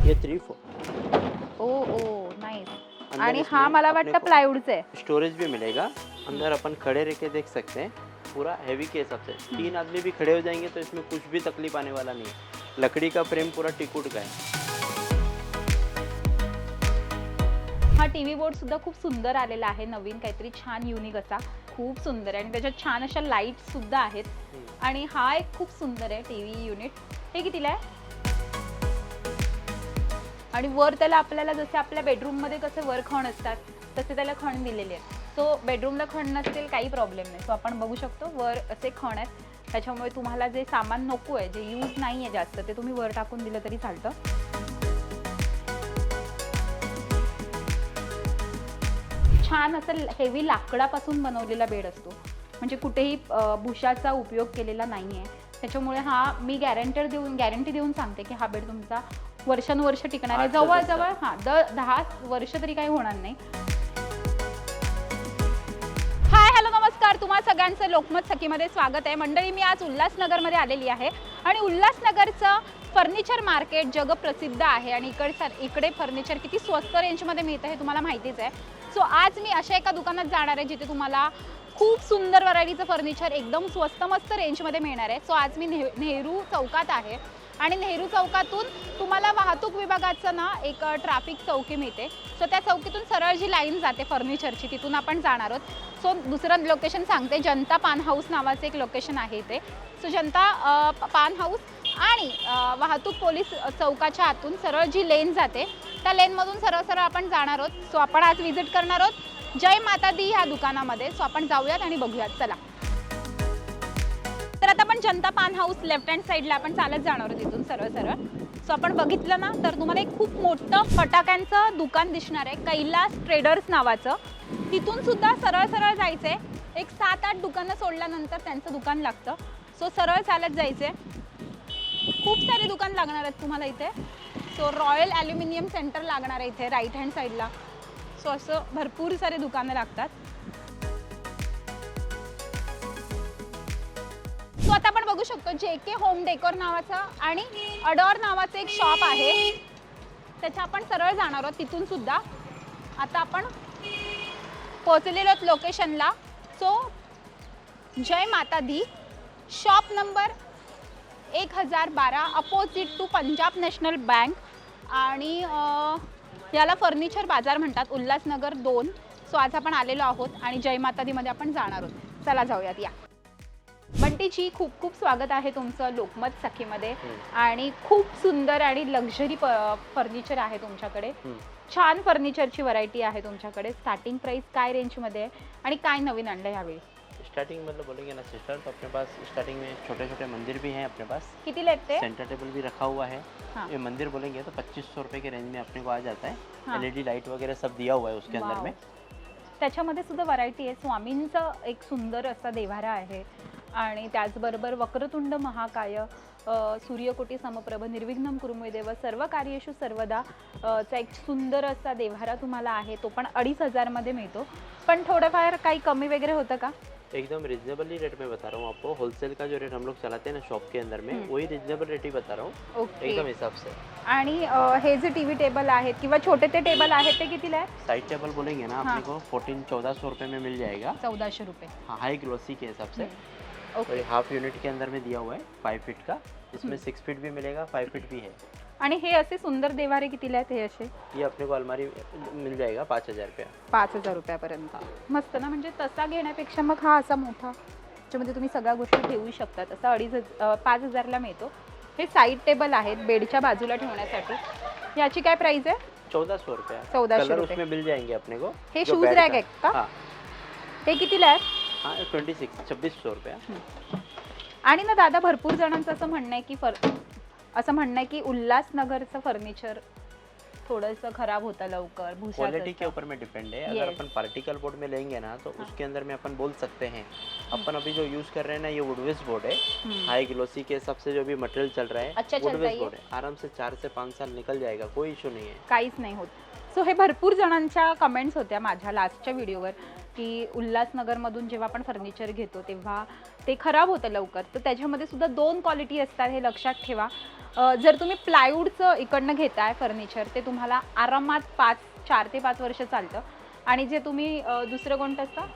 ये 3 4 ओ ओ नाइस। अंदर आणि इसमें हा मला अपने वाटतं को प्लायवूडचा आहे। स्टोरेज भी मिलेगा। अंदर अपन खड़े रह के देख सकते हैं। पूरा हैवी के हिसाब से 3 आदमी भी खड़े हो जाएंगे तो इसमें कुछ भी तकलीफ आने वाला नहीं है। लकड़ी का फ्रेम पूरा टिकूट का है। हा टीव्ही बोर्ड सुद्धा खूप सुंदर आलेला आहे, नवीन काहीतरी छान युनिक असा, खूप सुंदर आहे आणि त्याच्यात छान अशा लाईट सुद्धा आहेत। आणि हा एक खूप सुंदर आहे टीव्ही युनिट। हे कितीला आहे? आणि वर त्याला आपल्याला जसे आपल्या बेडरूम मध्ये कसे वर खण असतात तसे त्याला खण दिलेले आहेत। सो बेडरूमला खण नसेल काही प्रॉब्लेम नाही। सो आपण बघू शकतो वर असे खण आहेत, त्याच्यामुळे तुम्हाला जे सामान नको आहे, जे यूज नाही आहे जास्त, ते तुम्ही वर टाकून दिलं तरी चालतं। छान असं हेवी लाकडापासून बनवलेला बेड असतो, म्हणजे कुठेही भुशाचा उपयोग केलेला नाहीये। त्याच्यामुळे हा मी गॅरंटी देऊन सांगते की हा बेड तुमचा वर्षानुवर्ष टिकणार आहे। जवळजवळ 10 वर्ष तरी काही होणार नाही। हाय हॅलो नमस्कार, तुम्हा सगळ्यांचं लोकमत सखीमध्ये स्वागत आहे। मंडळी, मी आज उल्हासनगरमध्ये आलेली आहे आणि उल्हासनगरचं फर्निचर मार्केट जगप्रसिद्ध आहे आणि इकडे फर्निचर किती स्वस्त रेंजमध्ये मिळतं हे तुम्हाला माहितीच आहे। सो आज मी अशा एका दुकानात जाणार आहे जिथे तुम्हाला खूप सुंदर व्हरायटीचं फर्निचर एकदम स्वस्त मस्त रेंजमध्ये मिळणार आहे। सो आज मी नेहरू चौकात आहे आणि नेहरू चौकातून तुम्हाला वाहतूक विभागाचं ना एक ट्रॅफिक चौकी मिळते। सो त्या चौकीतून सरळ जी लाईन जाते फर्निचरची तिथून आपण जाणार आहोत। सो दुसरं लोकेशन सांगते, जनता पान हाऊस नावाचं एक लोकेशन आहे इथे। सो जनता पान हाऊस आणि वाहतूक पोलीस चौकाच्या आतून सरळ जी लेन जाते त्या लेनमधून सरळ सरळ आपण जाणार आहोत। सो आपण आज व्हिजिट करणार आहोत जय माता दी ह्या दुकानामध्ये। सो आपण जाऊयात आणि बघूयात, चला। तर आता आपण जनता पान हाऊस लेफ्ट हँड साईडला आपण चालत जाणार आहोत इथून सरळ सरळ। सो आपण बघितलं ना तर तुम्हाला एक खूप मोठं फटाक्यांचं दुकान दिसणार आहे, कैलास ट्रेडर्स नावाचं। तिथून सुद्धा सरळ सरळ जायचंय, एक 7-8 दुकानं सोडल्यानंतर त्यांचं दुकान लागतं। सो सरळ चालत जायचंय, खूप सारे दुकान लागणार आहेत तुम्हाला इथे। सो रॉयल ॲल्युमिनियम सेंटर लागणार आहे इथे राईट हँड साईडला। सो असं भरपूर सारे दुकानं लागतात। सो आता आपण बघू शकतो JK होम डेकोर नावाचं आणि अडोर नावाचं एक शॉप आहे, त्याच्या आपण सरळ जाणार आहोत तिथून सुद्धा। आता आपण पोहोचलेलो आहोत लोकेशनला। So Jai Mata Di, shop number 1012 opposite to Punjab National Bank आणि याला फर्निचर बाजार म्हणतात, उल्हासनगर 2। सो आज आपण आलेलो आहोत आणि जय माता दीमध्ये आपण जाणार आहोत। चला जाऊयात, या। बंटीजी, खूप खूप स्वागत आहे तुमचं लोकमत सखीमध्ये। आणि खूप सुंदर आणि लक्झरी फर्निचर आहे तुमच्याकडे, छान फर्निचरची व्हरायटी आहे तुमच्याकडे। स्टार्टिंग प्राइस काय रेंजमध्ये आहे आणि काय नवीन आणलं यावेळी? स्टार्टिंग मतलब बोलेंगे ना सिस्टर, तो अपने पास स्टार्टिंग में छोटे छोटे मंदिर भी हैं अपने पास। किती लेते? सेंटर टेबल भी रखा हुआ है। हाँ। ये मंदिर बोलेंगे तो 2500 रुपये के रेंज में अपने को आ जाता है। हाँ। LED लाइट वगैरह सब दिया हुआ है उसके अंदर में। त्याच्यामध्ये सुद्धा व्हरायटी आहे। स्वामींचं एक सुंदर असा देव्हारा आहे आणि त्याचबरोबर वक्रतुंड महाकाय, सूर्यकोटी समप्रभ, निर्विघ्नं कुरु मे देव, सर्व कार्येषु सर्वदा चा एक सुंदर असा देव्हारा तुम्हाला आहे। तो पण 2500 मध्ये मिळतो। पण थोडंफार काही कमी वगैरे होतं का? एकदम रिजनेबली रेट में बता रहा हूँ आपको। होलसेल का जो रेट हम लोग चलाते हैं ना शॉप के अंदर में, वही रिजनेबल रेट ही बता रहा हूँ। ओके। एकदम हिसाब से। आणि हे जे टीव्ही टेबल आहेत किंवा छोटे ते टेबल आहेत ते कितीला आहे? साइड टेबल बोलेंगे ना हाँ। अपने को 1400-1400 रुपये में मिल जाएगा। 1400 रुपये। हाँ, हाई ग्लोसी के हिसाब से। ओके। और ये हाफ यूनिट के अंदर में दिया हुआ है 5 फीट का। इसमें 6 फीट भी मिलेगा, 5 फीट भी है। आणि हे असे सुंदर देव्हारे कितीला आहेत हे असे? ये अपने को अलमारी मिल जाएगा 5000 रुपया। 5000 रुपयापर्यंत। मस्त ना, म्हणजे तसा घेण्यापेक्षा मग हा असा मोठा ज्यामध्ये तुम्ही सगळ्या गोष्टी ठेवू शकता, तसा 5000ला मिळतो। हे साईड टेबल आहेत बेडच्या बाजूला ठेवण्यासाठी। याची काय प्राइस आहे? 1400 रुपया। 1400 कलर रुपये। उसमें मिल जाएंगे अपने को। हे जो शूज बेड रॅक का- आहे का? हाँ ते कितीला आहे? हाँ, 2600 रुपया। आणि ना दादा, भरपूर जणांचं असं म्हणणं आहे की उल्हासनगरचं फर्निचर थोड़सा खराब होता लवकर, क्वालिटी के ऊपर में डिपेंड है। अगर अपन पार्टिकल बोर्ड में लेंगे ना तो उसके अंदर में अपन बोल सकते हैं। अपन अभी जो यूज कर रहे हैं ना, ये वुडवेस बोर्ड है। हाई ग्लोसी के हिसाब से जो भी मटेरियल चल रहा है, अच्छा चलता है वुडवेस ये? बोर्ड है। आराम से 4 से 5 साल निकल जाएगा, कोई इशू नहीं है। काहीच नाही होत। सो हे भरपूर जणांच्या कमेंट्स होत्या माझ्या लास्टच्या व्हिडिओवर की उल्हासनगरमधून जेव्हा आपण फर्निचर घेतो तेव्हा ते खराब होतं लवकर. तर त्याच्यामध्ये सुद्धा 2 क्वालिटी असतात, हे लक्षात ठेवा. जर तुम्ही प्लायवूडचं इकडनं घेताय फर्निचर ते तुम्हाला आरामात 4 ते 5 वर्ष चालतं. आणि जे तुम्ही दुसरं कोणतं असतं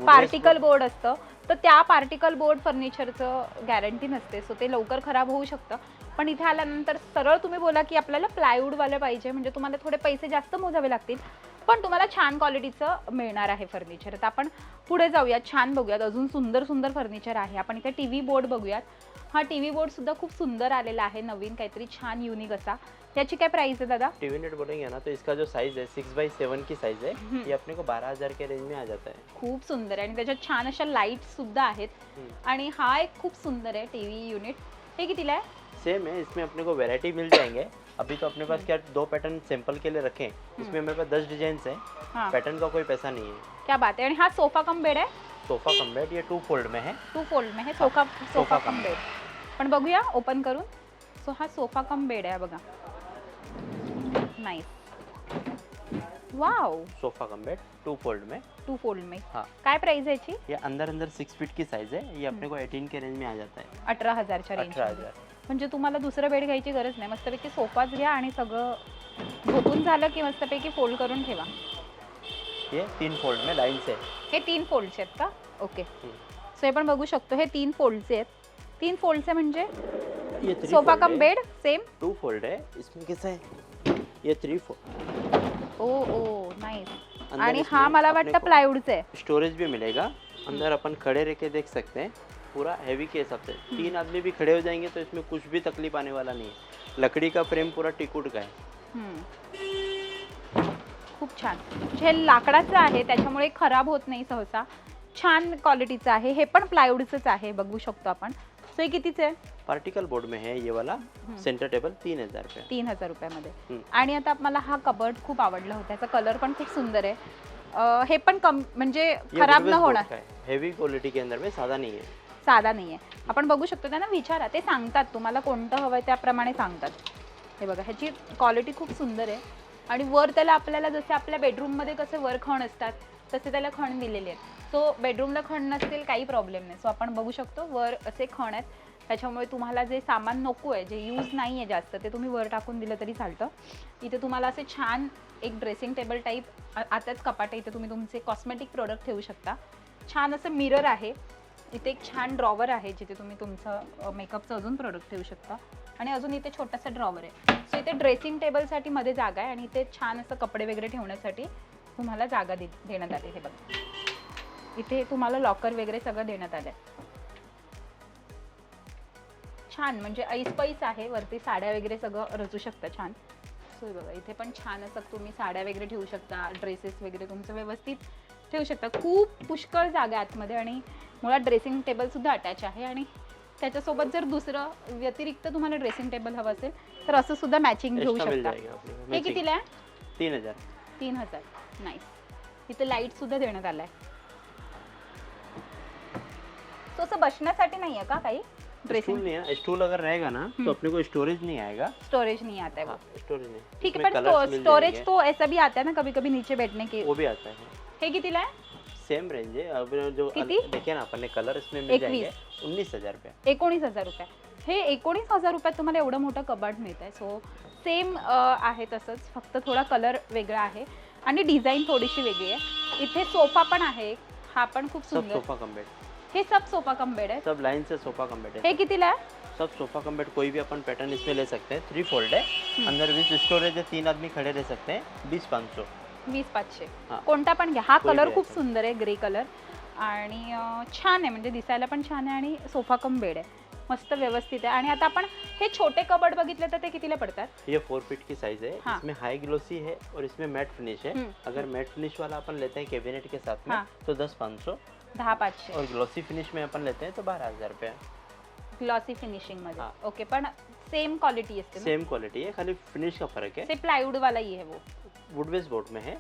पार्टिकल बोर्ड असतं, तर त्या पार्टिकल बोर्ड फर्निचरचं गॅरंटी नसते. सो ते लवकर खराब होऊ शकतं. पण इथे आल्यानंतर सरळ तुम्ही बोला की आपल्याला प्लायवूडवालं पाहिजे, म्हणजे तुम्हाला थोडे पैसे जास्त मोजावे लागतील पण तुम्हाला छान क्वालिटीचं मिळणार आहे फर्निचर. तर आपण पुढे जाऊयात, छान बघूयात, अजून सुंदर सुंदर फर्निचर आहे. आपण इथे टीव्ही बोर्ड बघूयात. हा टीव्ही बोर्ड सुद्धा खूप सुंदर आलेला आहे, नवीन काहीतरी छान युनिक असा. त्याची काय प्राइस है दादा? टीवी नेट बोलेंगे ना तो इसका जो साइज है 6x7 की साइज है, ये अपने को 12,000 के रेंज में आ जाता है. खूप सुंदर आहे आणि त्याच्यात छान अशा लाईट सुद्धा आहेत. आणि हा एक खूप सुंदर है टीवी यूनिट. हे कितीला आहे? सेम है, इसमें अपने को वैरायटी मिल जाएंगे. अभी तो अपने पास क्या 2 पैटर्न सैंपल के लिए रखे हैं. इसमें मेरे पास 10 डिजाइन हैं. हाँ. पैटर्न का कोई पैसा नहीं है. क्या बात है. आणि हा सोफा कम बेड आहे? सोफा कम बेड, ये 2 फोल्ड में है. 2 फोल्ड में है. Sofa cum bed. पण बघूया ओपन करून. सो हा सोफा कम बेड आहे बघा. Nice. Wow. Sofa cum bed 2 fold में. 2 फोल्ड में. हाँ. काय प्राइस है याची? ये अंदर 6 फीट की साइज है. ये अपने को 18 के रेंज में आ जाता है. 18,000च्या रेंज. 18,000. म्हणजे तुम्हाला दुसरं बेड घ्यायची गरज नाही. मस्तपैकी सोफाच घ्या आणि सगळं झोपून झालं की मस्तपैकी फोल्ड करून ठेवा. ये 3 फोल्ड में लाइन से. हे 3 फोल्डचे आहेत का? ओके. सो हे पण बघू शकतो, हे 3 फोल्डचे आहेत. 3 फोल्डचे म्हणजे ये 3 सोफा फोल्ड कम है. Bed same. 2 फोल्ड है. इसमें कैसा है, ये 3 फोल्ड. ओ नाइस. अंदर आणि इसमें हा मला अपने वाटतं को प्लायवूडचा आहे. स्टोरेज भी मिलेगा. अंदर अपन खड़े रह के देख सकते हैं. पूरा हैवी के हिसाब से 3 आदमी भी खड़े हो जाएंगे तो इसमें कुछ भी तकलीफ आने वाला नहीं है. लकड़ी का फ्रेम पूरा टिकूट का है. खूप छान. हे लाकडाचं आहे त्याच्यामुळे खराब होत नाही सहसा. छान क्वालिटीचं आहे. हे पण प्लायवूडचंच आहे, बघू शकतो आपण. सो हे कितीचं आहे? पार्टिकल बोर्ड में है ये वाला. सेंटर टेबल 3,000 रुपये. 3,000 रुपयामध्ये. आणि आता मला हा कबर्ड खूप आवडला होता. त्याचा कलर पण खूप सुंदर आहे. हे पण कम म्हणजे खराब न होणार. हेवी क्वालिटी के अंदर में, सादा नहीं है. साधा नाही आहे. आपण बघू शकतो, त्यांना विचारा, ते सांगतात तुम्हाला कोणतं हवंय त्याप्रमाणे सांगतात. हे बघा, ह्याची क्वालिटी खूप सुंदर आहे. आणि वर त्याला आपल्याला जसे आपल्या बेडरूममध्ये कसे वर खण असतात तसे त्याला खण दिलेले आहेत. सो बेडरूमला खण नसतील काही प्रॉब्लेम नाही. सो आपण बघू शकतो वर असे खण आहेत. त्याच्यामुळे तुम्हाला जे सामान नको आहे, जे यूज नाही आहे जास्त, ते तुम्ही वर टाकून दिलं तरी चालतं. इथे तुम्हाला असे छान एक ड्रेसिंग टेबल टाईप आताच कपाट आहे. इथे तुम्ही तुमचे कॉस्मेटिक प्रोडक्ट ठेवू शकता. छान असं मिरर आहे. इथे एक छान ड्रॉवर आहे जिथे तुम्ही तुमचं मेकअपचं अजून प्रोडक्ट ठेवू शकता. आणि अजून इथे छोटासा ड्रॉवर आहे. सो इथे ड्रेसिंग टेबलसाठी मध्ये जागा आहे आणि इथे छान असं कपडे वगैरे ठेवण्यासाठी तुम्हाला जागा देण्यात आली. हे बघा, इथे तुम्हाला लॉकर वगैरे सगळं देण्यात आलं आहे. छान, म्हणजे ऐसपैस आहे. वरती साड्या वगैरे सगळं रचू शकता छान. सो बघा, इथे पण छान असं तुम्ही साड्या वगैरे ठेवू शकता, ड्रेसेस वगैरे तुमचं व्यवस्थित ठेवू शकता. खूप पुष्कळ जागा आतमध्ये आणि मुळात ड्रेसिंग टेबलसुद्धा अटॅच आहे. आणि त्याच्यासोबत जर दुसरं व्यतिरिक्त तुम्हाला ड्रेसिंग टेबल हवं असेल तर असं सुद्धा मॅचिंग घेऊ शकता. हे कितीला आहे? 3,000. 3,000. नाईस. इथे लाईट सुद्धा देण्यात आलाय. तो असं बसण्यासाठी नाही आहे का काही? स्टूल नहीं है. स्टूल अगर रहेगा ना तो अपने को स्टोरेज नहीं आएगा. स्टोरेज नहीं आता है. हाँ, स्टोरेज नहीं. ठीक है, पर स्टोरेज तो ऐसा भी आता है ना कभी कभी नीचे बैठने के. वो भी आता है. हे कितीला आहे? सेम रेंज है. अब जो देखिए ना अपन ने कलर इसमें मिल जाएंगे 19,000 रुपये. 19,000 रुपये. हे 19,000 रुपयात तुम्हाला एवढं मोठं कबाड मिळत आहे. सो सेम आहे तसंच, फक्त थोडा कलर वेगळा आहे आणि डिझाईन थोडीशी वेगळी आहे. इथे सोफा पण आहे. हा पण खूप सुंदर. Sofa cum bed. हे सब सोफा कम बेड है. सब लाइन से सोफा कम बेड है. हे कितीला आहे? सब सोफा कम बेड कोई भी अपन पैटर्न इसमें ले सकते हैं. 3 फोल्ड है. अंदर 20 स्टोरेज है. 3 आदमी खड़े रह सकते हैं. 20,500. 20,500. हाँ. कोणता पण घ्या. हा कोई कलर भी खूप अच्छा. सुंदर आहे, ग्रे कलर. आणि छान आहे, म्हणजे दिसायला पण छान आहे. आणि सोफा कम बेड आहे, मस्त व्यवस्थित आहे. आणि आता आपण हे छोटे कबर्ड बघितले तर ते कितीला पडतात? ये 4 फीट की साइज है. हाँ. इसमें हाई ग्लोसी है और इसमें मैट फिनिश है. अगर मैट फिनिश वाला अपन लेते हैं कैबिनेट के साथ में हाँ. तो 10,500. 10,500. और ग्लोसी फिनिश में अपन लेते हैं तो 12,000 रुपये. ग्लॉसी फिनिशिंग मध्ये. हाँ. ओके, पण सेम क्वालिटी असते ना? सेम क्वालिटी है, खाली फिनिश का फर्क है. से प्लाईवुड वाला ही है वो. वुड बेस बोर्ड में है।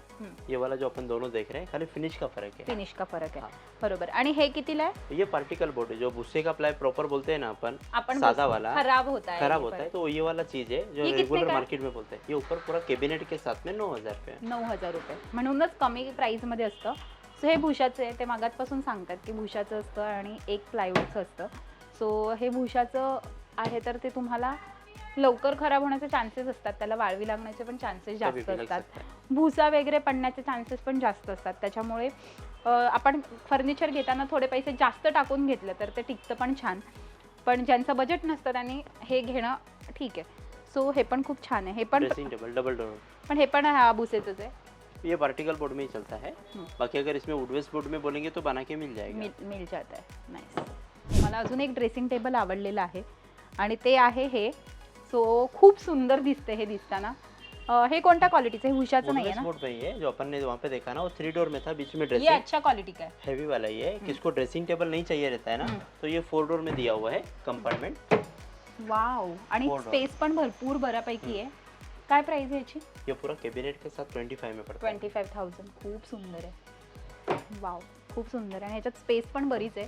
ये वाला जो अपन दोनों देख रहे हैं खाली फिनिश का फर्क है। फिनिश का फरक आहे हाँ। बरोबर. आणि हे कितीला आहे? ये पार्टिकल बोर्ड है जो भूसे का प्लाई प्रॉपर बोलते हैं ना अपन आपण सादा बोलतो, वाला खराब होता है खराब होता है, तो ये वाला चीज है जो ये कितने रेगुलर का है? मार्केट में बोलते हैं। ये ऊपर पूरा कैबिनेट के साथ में 9,000 रुपये है। 9,000 रुपये म्हणूनच कमी प्राइस मध्ये असतं. सो हे भुशाचं आहे, ते मागातपासून सांगतात की भुशाचं असतं आणि एक प्लायवूडचं असतं. सो हे भुशाचं आहे तर ते तुम्हाला लवकर खराब होण्याचे चान्सेस असतात, त्याला वाळवी लागण्याचे पण चान्सेस कभी जास्त भी लग असतात, सकता है। भुसा वगैरे पडण्याचे चान्सेस पण जास्त असतात. त्याच्यामुळे आपण फर्निचर घेताना थोडे पैसे जास्त टाकून घेतलं तर ते टिकतं पण छान. पण ज्यांचं बजेट नसतं त्यांनी हे घेणं ठीक आहे. सो हे पण खूप छान आहे. हे पण ड्रेसिंग टेबल डबल डोर, पण हे पण हा भुसेचंच आहे. ये पार्टिकल बोर्ड में ही चलता है। बाकी अगर इसमें वुड बेस बोर्ड में बोलेंगे तो बना के मिल जाएगा। मिल जात आहे. नाईस. मला अजून एक ड्रेसिंग टेबल आवडलेलं आहे आणि ते आहे हे. सो खूप सुंदर दिसते हे दिसताना. हे कोणत्या क्वालिटीचं आहे? हुशाचं वुड नाही बेस आहे ना? बोर्ड में ही है जो अपन ने वहाँ पे देखा ना, वो 3 डोर में था, बीच में ये ड्रेसिंग अच्छा क्वालिटी का है. हैवी वाला ही है। किसको ड्रेसिंग टेबल नहीं चाहिए रहता है ना, तो ये 4 डोर में दिया हुआ है कंपार्टमेंट। वाव. आणि Four door. स्पेस पण भरपूर बऱ्यापैकी आहे. काय प्राइस आहे याची? ये पूरा कैबिनेट के साथ 25 में पड़ता है। 25,000. खूप सुंदर आहे. वाव, खूप सुंदर आहे. आणि ह्याच्यात स्पेस पण बरीच आहे.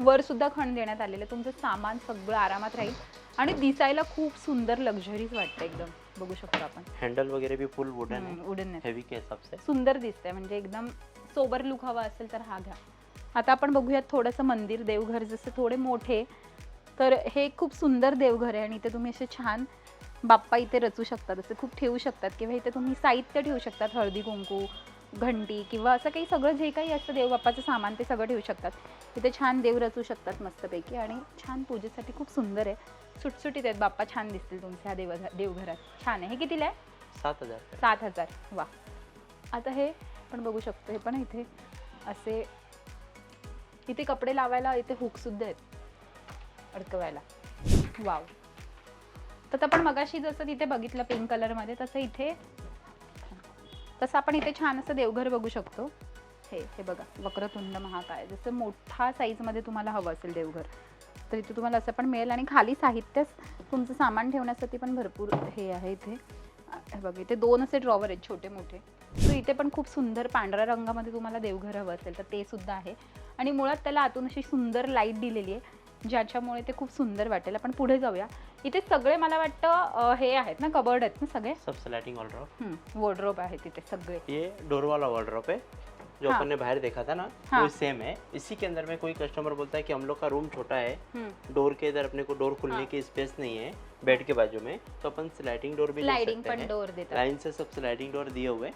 वर सुद्धा खण देण्यात आलेलं आहे. तुमचं सामान सगळं आरामात राहील आणि दिसायला खूप सुंदर लक्झरीज वाटतं एकदम. बघू शकतो आपण. हैंडल वगैरह भी फुल वुडन है, वुडन आहे. हैवी के हिसाब से। सुंदर दिसतंय, म्हणजे एकदम सोबर लुक हवा असेल तर हा घ्या. आता आपण बघूयात थोडंसं मंदिर देवघर जसे थोडे मोठे, तर हे खूप सुंदर देवघर आहे आणि इथे तुम्ही असे छान बाप्पा इथे रचू शकतात, असे खूप ठेवू शकतात किंवा इथे तुम्ही साहित्य ठेवू शकतात, हळदी कुंकू, घंटी किंवा असं काही सगळं जे काही असतं देवबाप्पाचं सामान ते सगळं ठेवू शकतात. इथे छान देव रचू शकतात मस्तपैकी आणि छान पूजेसाठी खूप सुंदर आहे. सुटसुटीत आहेत, बाप्पा छान दिसतील तुमच्या देवघरात. छान आहे. हे कितीला आहे? 7,000 रुपये। 7,000. वा. आता हे पण बघू शकतो. हे पण इथे असे इथे कपडे लावायला इथे हुक सुद्धा आहेत अडकवायला. वाव. तर आपण मगाशी जसं तिथे बघितलं पिंक कलरमध्ये, तसं आपण इथे छान असं देवघर बघू शकतो. हे बघा, वक्रतुंड महाकाय. जसं मोठा साईजमध्ये तुम्हाला हवं असेल देवघर तर इथे तुम्हाला असं पण मिळेल आणि खाली साहित्यच तुमचं सामान ठेवण्यासाठी पण भरपूर हे आहे इथे. हे बघा, इथे 2 असे ड्रॉवर आहेत छोटे मोठे. सो इथे पण खूप सुंदर पांढऱ्या रंगामध्ये तुम्हाला देवघर हवं असेल तर ते सुद्धा आहे. आणि मुळात त्याला आतून अशी सुंदर लाईट दिलेली आहे ज्याच्यामुळे ते खूप सुंदर वाटेल. आपण पुढे जाऊया. इथे सगळे मला वाटतं हे आहेत ना, कबर्ड आहेत ना सगळे? सब स्लाइडिंग वॉर्डरोब। वॉर्डरोब आहे तिथे सगळे. ये डोर वाला वॉर्डरोब है जो हाँ। अपन ने बाहर देखा था ना, हाँ। वो सेम है। इसी के अंदर में कोई कस्टमर बोलता है कि हम लोग का रूम छोटा है, डोर के इधर अपने को डोर खुलने हाँ। की स्पेस नहीं है बेड के बाजू में, तो अपन स्लाइडिंग डोर भी ले स्लाइडिंग सकते पण हैं। डोर देतात. लाइन से सब स्लाइडिंग डोर दिए हुए।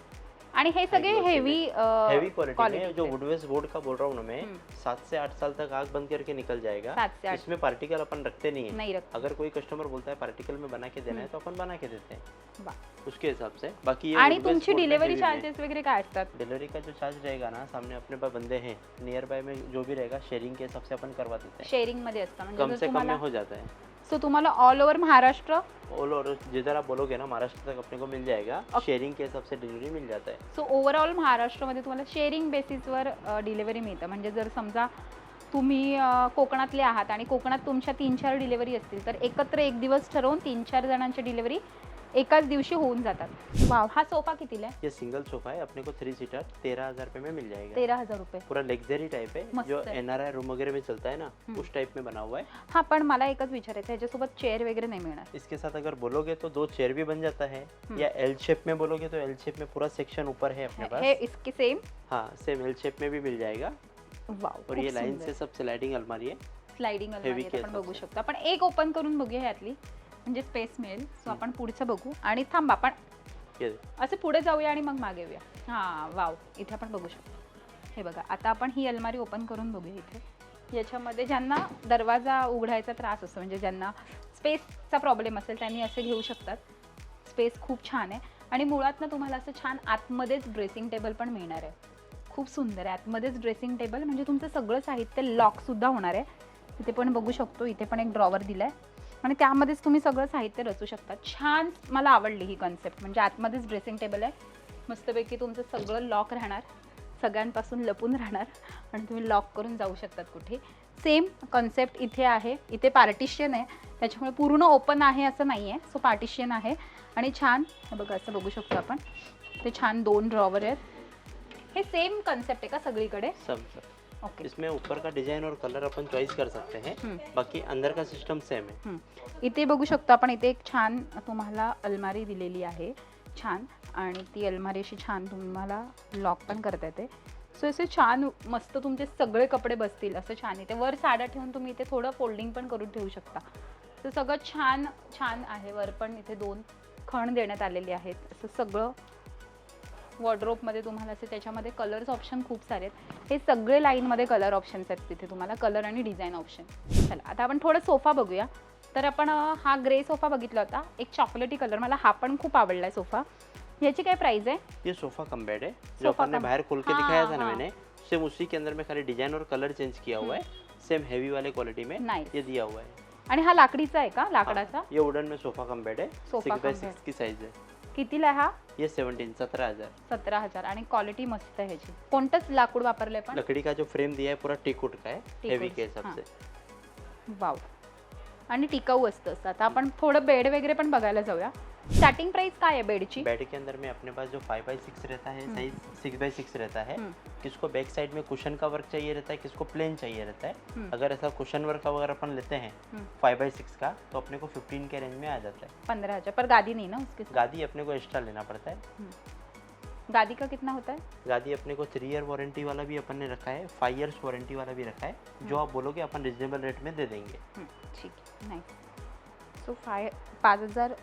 आणि हे सगळे हेवी हैवी क्वालिटी में जो वुडवेस बोर्ड का बोल रहा हूँ ना मैं, 7 से 8 साल तक आग बंद करके निकल जाएगा। 7 से 8 इसमें पार्टिकल अपन रखते नहीं है। नहीं रखते. अगर कोई कस्टमर बोलता है पार्टिकल में बना के देना है तो अपन बना के देते हैं वा. उसके हिसाब से। बाकी ये आणि wood-based तुमची board में डिलिव्हरी heavy में- चार्जेस वगैरे काय असतात? डिलीवरी का जो चार्ज रहेगा ना, सामने अपने पास बंदे हैं, नियर बाय में जो भी रहेगा शेयरिंग के हिसाब से अपन करवा देते हैं। शेअरिंग मध्ये असतं कम म्हणजे से जर कम में तुम्हाला हो जाता है। सो तुम्हाला all over Maharashtra all over जिधर आप बोलोगे ना महाराष्ट्र तक अपने को मिल जाएगा। शेयरिंग के हिसाब से डिलीवरी मिल जाता है। सो ओव्हरऑल महाराष्ट्रामध्ये तुम्हाला शेअरिंग बेसिसवर डिलिव्हरी मिळतं. म्हणजे जर समजा तुम्ही कोकणातले आहात आणि कोकणात तुमच्या 3-4 डिलिव्हरी असतील तर एकत्र एक दिवस ठरवून 3-4 जणांची डिलिव्हरी एकाच दिवशी होऊन जातात. वाव. हा सोफा कितीला आहे? ये सिंगल सोफा है, अपने को 3 सीटर 13,000 रुपये में मिल जाएगा। 13,000 रुपये. पूरा लग्जरी टाइप है, मस्त जो है। एनआरआई रूम वगैरह में चलता है ना, उस टाइप में बना हुआ है। हा, पण मला एकच विचारायचं आहे, ह्याच्यासोबत चेअर वगैरे नाही मिळणार? इसके साथ अगर बोलोगे तो 2 चेयर भी बन जाता है, या एल शेप में बोलोगे तो एल शेप में पूरा सेक्शन ऊपर है अपने हे पास। इसके सेम? हाँ, सेम एल शेप में भी मिल जाएगा। वाव. और ये लाइन से सब स्लाइडिंग अलमारी है। स्लाइडिंग heavy अलमारी के आपण हिसाब बघू से. शकतो. आपण एक ओपन करून बघूया यातली, म्हणजे स्पेस मिळेल. सो आपण पुढचं बघू आणि थांब आपण ये असं पुढे जाऊया आणि मग मागे येऊया. हां, वाव. इथे आपण बघू शकतो. हे बघा, आता आपण ही अलमारी ओपन करून बघूया. इथे याच्यामध्ये ज्यांना दरवाजा उघडायचा त्रास असतो, म्हणजे ज्यांना स्पेसचा प्रॉब्लेम असेल त्यांनी असे घेऊ शकतात. स्पेस खूप छान आहे आणि मुळात ना तुम्हाला असं छान आतमध्येच ड्रेसिंग टेबल पण मिळणार आहे. खूप सुंदर आहे. आतमध्येच ड्रेसिंग टेबल म्हणजे तुमचं सगळं साहित्य लॉकसुद्धा होणार आहे. इथे पण बघू शकतो. इथे पण एक ड्रॉवर दिला आहे आणि त्यामध्येच तुम्ही सगळं साहित्य रचू शकता. छान, मला आवडली ही कन्सेप्ट. म्हणजे आतमध्येच ड्रेसिंग टेबल आहे, मस्तपैकी तुमचं सगळं लॉक राहणार, सगळ्यांपासून लपून राहणार आणि तुम्ही लॉक करून जाऊ शकतात कुठे. सेम कन्सेप्ट इथे आहे. इथे पार्टिशन आहे, त्याच्यामुळे पूर्ण ओपन आहे असं नाही आहे. सो पार्टिशन आहे आणि छान. हे बघा, असं बघू शकतो आपण. ते छान 2 ड्रॉवर आहेत. हे सेम कन्सेप्ट आहे का सगळीकडे? सब ओके. इसमें ऊपर का डिजाइन और कलर अपन चॉइस कर सकते हैं, बाकी अंदर का सिस्टम सेम है. इथे बघू शकतो आपण, इथे एक छान तुम्हाला अलमारी दिलेली आहे छान, आणि ती अलमारी अशी छान तुम्हाला लॉक पण करता येते. सो असे छान मस्त तुमचे सगळे कपडे बसतील असं छान. इथे वर साड्या ठेवून तुम्ही इथे थोडं फोल्डिंग पण करून ठेवू शकता. तर सगळं छान छान आहे. वर पण इथे 2 खण देण्यात आलेले आहेत. असं सगळं वॉर्डरोबमध्ये तुम्हाला असे त्याच्यामध्ये कलर्स ऑप्शन खूप सारे आहेत. हे सगळे लाईनमध्ये कलर ऑप्शन्स आहेत तिथे तुम्हाला, कलर आणि डिझाईन ऑप्शन. चला आता आपण थोडं सोफा बघूया. तर आपण हा ग्रे सोफा बघितला होता, एक चॉकलेटी कलर, मला हा पण खूप आवडला सोफा. याची काय प्राइस है? ये सोफा कम बेड है जो अपन ने बाहर खोल के दिखाया था ना मैंने, सेम उसी के अंदर में खाली डिजाइन और कलर चेंज किया हुआ है. सेम हेवी वाले क्वालिटी में ये दिया हुआ है. आणि हा लाकडीचा आहे का? लाकडाचा. ये वुडन में सोफा कम बेड है, 6x6 की साइज है. कितीला आहे हा? ये 17,000. 17,000. आणि क्वालिटी मस्त आहे ह्याची. कोणतंच लाकूड वापरलंय पण? लकड़ी का जो फ्रेम दिया है पूरा टीकवुड का है, हेवी के हिसाब से. वाव. आणि टिकाऊ असतं. आता आपण थोडं बेड वगैरे पण बघायला जाऊया. स्टार्टिंग प्राइस काय आहे बेडची? बेड के अंदर में अपने पास जो 5x6 रहता है, साइज 6x6 रहता है. किसको बैक साइड में कुशन का वर्क चाहिए रहता है, किसको प्लेन चाहिए रहता है. अगर ऐसा कुशन वर्क अगर अपन लेते हैं 5x6 का, तो अपने को 15 के रेंज में आ जाता है. 15,000. पर गादी नहीं ना उसके साथ? गादी अपने को एक्स्ट्रा लेना पड़ता है. गादी का कितना होता है? गादी अपने को 3 ईयर वारंटी वाला भी अपन ने रखा है, 5 इयर्स वारंटी वाला भी रखा है. जो आप बोलोगे अपन रिजनेबल रेट में दे देंगे. ठीक आहे. नाईस. सो 5,000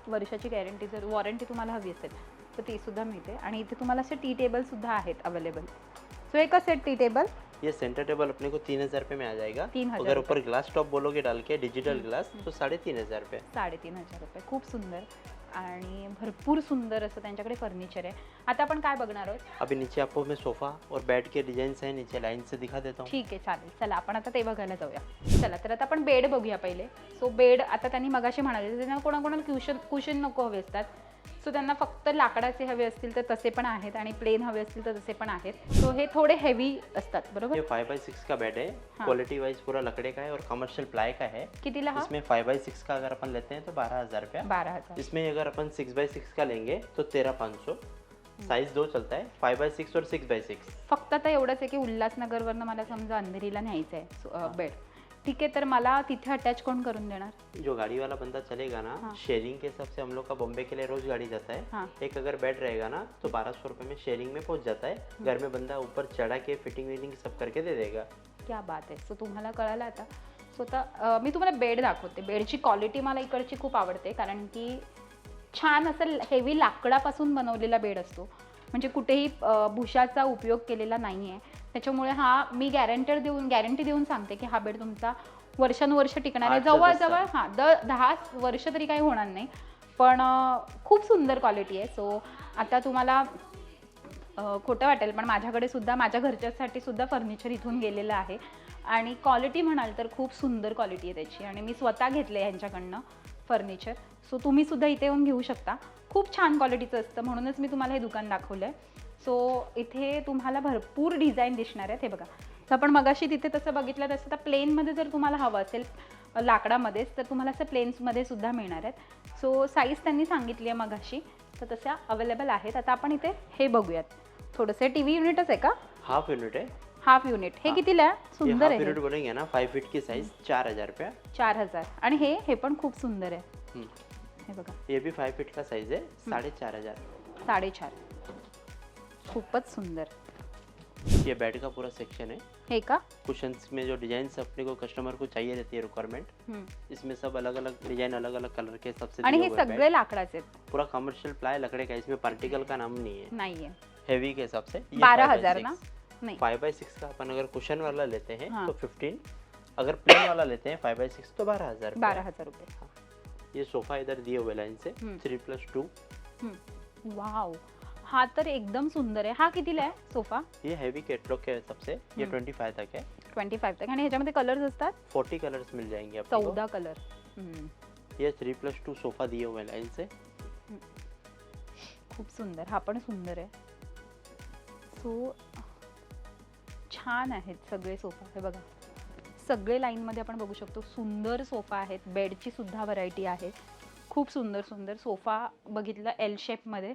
वर्षाची गॅरंटी, जर वॉरंटी तुम्हाला हवी असेल तर ती सुद्धा मिळते. आणि इथे तुम्हाला असे टी टेबल सुद्धा आहेत अवेलेबल. सो एक सेट टी टेबल. ये सेंटर टेबल अपने को 3,000 रुपये में आ जाएगा. 3,000. अगर ऊपर ग्लास टॉप बोलोगे डाल के डिजिटल ग्लास, तो 3,500 रुपये. 3,500 रुपये. खूप सुंदर आणि भरपूर सुंदर असं त्यांच्याकडे फर्निचर आहे. आता आपण काय बघणार आहोत? अभी नीचे आपको मैं सोफा और बेड के डिजाइन है नीचे लाइन से दिखा देता हूँ. ठीक आहे, चालेल. चला आपण आता ते बघायला जाऊया. चला तर आता आपण बेड बघूया पहिले. सो बेड आता त्यांनी मगाशी म्हणाले त्यांना कोणाकोणाला कुशन नको हवे असतात, सो त्यांना फक्त लाकडाचे हवे असतील तर तसे पण आहेत, आणि प्लेन हवे असतील तर तसे पण आहेत. सो हे थोडे हेवी असतात, बरोबर? ये 5x6 का बेड है. क्वालिटी वाइज पूरा लकड़े का है और कमर्शियल प्लाई का है. कितीला हा? इसमें 5x6 का अगर अपन लेते हैं तो 12,000 रुपया. 12,000. इसमें अगर अपन 6x6 का लेंगे तो 13,500. साइज 2 चलता है, 5x6 और 6x6. फक्त आता एवढंच आहे की उल्हासनगरवरनं मला समजा अंधेरीला न्यायचं आहे बेड. ठीक आहे, तर मला तिथे अटॅच कोण करून देणार? जो गाड़ी वाला बंदा चलेगा ना, शेयरिंग के हिसाब से हम लोग का बॉम्बे के लिए रोज गाड़ी जाता है. एक अगर बेड रहेगा ना तो 1,200 रुपये में शेयरिंग में पहुंच जाता है. घर में बंदा ऊपर चढ़ा के फिटिंग विटिंग सब करके दे देगा. क्या बात आहे. सो तुम्हाला कळालं आता. सो आता मी तुम्हाला बेड दाखवते. बेडची क्वालिटी मला इकडची खूप आवडते, कारण की छान असं हेवी लाकडापासून बनवलेला बेड असतो, म्हणजे कुठेही भुशाचा उपयोग केलेला नाही आहे. त्याच्यामुळे हा मी गॅरंटी देऊन सांगते की हा बेड तुमचा वर्षानुवर्ष टिकणार आहे. जवळजवळ 10 वर्ष तरी काही होणार नाही, पण खूप सुंदर क्वालिटी आहे. सो आता तुम्हाला खोटं वाटेल, पण माझ्याकडे सुद्धा माझ्या घरच्यासाठी सुद्धा फर्निचर इथून गेलेलं आहे, आणि क्वालिटी म्हणाल तर खूप सुंदर क्वालिटी आहे त्याची, आणि मी स्वतः घेतलं आहे यांच्याकडनं फर्निचर. सो तुम्ही सुद्धा इथे येऊन घेऊ शकता. खूप छान क्वालिटीचं असतं, म्हणूनच मी तुम्हाला हे दुकान दाखवलं आहे. सो इथे तुम्हाला भरपूर डिझाईन दिसणार आहेत. हे बघा, तर आपण मगाशी तिथे तसं बघितलं तसं आता प्लेनमध्ये जर तुम्हाला हवं असेल लाकडामध्येच, तर तुम्हाला असं प्लेन्समध्ये सुद्धा मिळणार आहेत. सो साईज त्यांनी सांगितली आहे मगाशी, तर तशा अवेलेबल आहेत. आता आपण इथे हे बघूयात. थोडंसं टीव्ही युनिटच आहे का? हाफ यूनिट है. Half unit. हे कितीला आहे? सुंदर आहे. हाफ यूनिट बोलेंगे ना 5 फीट की साइज 4,000 रुपया. 4,000. आणि हे पण खूप सुंदर आहे. हे बघा, ये भी 5 फीट का साइज है, 4,500. 4,500. खूपच सुंदर. ये बेड का पूरा सेक्शन है. हे का? कुशन्स में जो डिजाइन अपने को कस्टमर को चाहिए रहती है रिक्वायरमेंट, इसमें सब अलग अलग डिजाइन अलग अलग कलर के हिसाब से. आणि हे सगळे लाकडाचे आहेत. पूरा कमर्शियल प्लाई लकड़े का, इसमें पार्टिकल का नाम नहीं है. नहीं है. हेवी के हिसाब से 12,000 ना? नहीं. 5x6 का अपन अगर कुशन वाला लेते हैं तो 15. अगर प्लेन वाला लेते हैं 5x6 तो 12,000. 12,000 रुपये. ये सोफा इधर दिए हुए लाइन से 3+2. वाव, हा तर एकदम सुंदर आहे. हा कितीला आहे सोफा? ये हेवी कैटलॉग के हिसाब से ये 25 तक है. 25 तक. आणि ह्याच्यामध्ये कलर्स असतात? 40 कलर्स मिल जाएंगे आपको. 14 कलर. ये 3+2 सोफा दिए हुए लाइन से. खूप सुंदर. हा पण सुंदर आहे. सो छान आहेत सगळे सोफा. हे बघा, सगळे लाईनमध्ये आपण बघू शकतो. सुंदर सोफा आहेत. बेडची सुद्धा व्हरायटी आहे. खूप सुंदर सुंदर सोफा बघितला एल शेपमध्ये.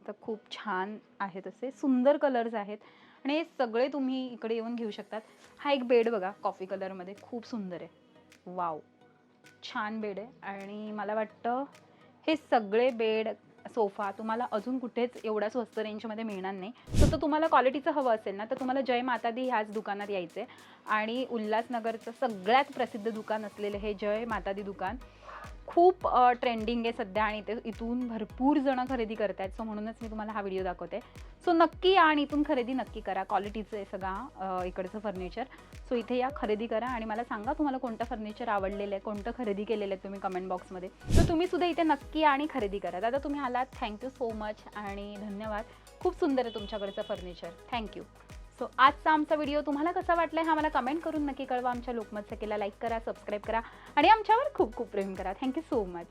तर खूप छान आहेत, असे सुंदर कलर्स आहेत आणि हे सगळे तुम्ही इकडे येऊन घेऊ शकतात. हा एक बेड बघा कॉफी कलरमध्ये, खूप सुंदर आहे. वाव, छान बेड आहे. आणि मला वाटतं हे सगळे बेड सोफा तुम्हाला अजून कुठेच एवढ्या स्वस्त रेंजमध्ये मिळणार नाही. तर तुम्हाला क्वालिटीचं हवं असेल ना, तर तुम्हाला जय माता दी ह्याच दुकानात यायचं आहे. आणि उल्हासनगरचं सगळ्यात प्रसिद्ध दुकान असलेलं हे जय माता दी दुकान खूप ट्रेंडिंग आहे सध्या आणि इथून भरपूर जण खरेदी करत आहेत. सो म्हणूनच मी तुम्हाला हा व्हिडिओ दाखवते. सो नक्की या आणि इथून खरेदी नक्की करा. क्वालिटीचं आहे सगळं इकडचं फर्निचर. सो इथे या, खरेदी करा आणि मला सांगा तुम्हाला कोणतं फर्निचर आवडलेलं आहे, कोणतं खरेदी केलेलं आहे तुम्ही कमेंट बॉक्समध्ये. तर तुम्ही सुद्धा इथे नक्की या आणि खरेदी करा. दादा तुम्ही आलात, थँक्यू सो मच आणि धन्यवाद. खूप सुंदर आहे तुमच्याकडचं फर्निचर. थँक्यू. सो आजचा आमचा व्हिडिओ तुम्हाला कसा वाटला हा मला कमेंट करून नक्की कळवा. आमच्या लोकमत सखीला लाईक करा, सबस्क्राईब करा आणि आमच्यावर खूप खूप प्रेम करा. Thank you so much.